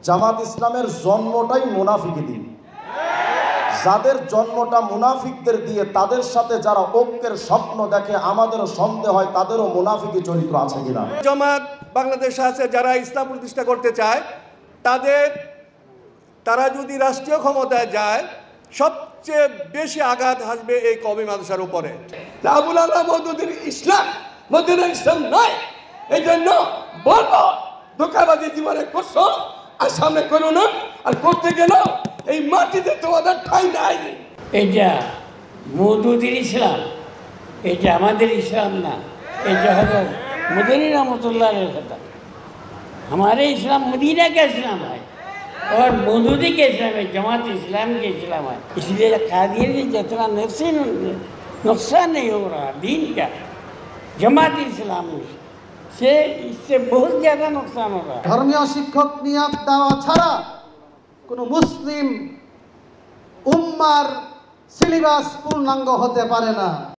জামাত ইসলামের জন্মটাই মুনাফিকি দিন। যাদের জন্মটা মুনাফিকদের দিয়ে, তাদের সাথে যারা ঐক্যের স্বপ্ন দেখে, আমাদেরও সন্দেহ হয় তাদেরও মুনাফিকি চরিত্র আছে কিনা। জামাত বাংলাদেশে আছে যারা ইসলাম প্রতিষ্ঠা করতে চায়, তারা যদি রাষ্ট্রীয় ক্ষমতায় যায়, সবচেয়ে বেশি আঘাত আসবে এই কওমি মাদ্রাসার উপরে। আবুল আল্লাহ মওদুদীর ইসলাম মদিনার ইসলাম নয়। এই জন্য বলবো, ধোঁকাবাজি জীবনে করছো আর সামনে করো না, আর করতে গেল এই মাটিতে তোমাদের ঠাঁই নাই। এটা মওদুদীর ইসলাম, এটা আমাদের ইসলাম না। এটা হলো मदनी रहमतुल्लाह अलैह का। हमारे इस्लाम मदीना का इस्लाम है और मौदूदी के इस्लाम है, जमात इस्लाम के इस्लाम है। इसलिए कादिर की जितना नुकसान नहीं हो रहा दीन का, जमात इस्लाम से इससे बहुत ज़्यादा नुकसान हो रहा है। ধর্মীয় শিক্ষক নিয়োগ দেওয়া ছাড়া কোনো মুসলিম উম্মার সিলেবাস পূর্ণাঙ্গ হতে পারে না।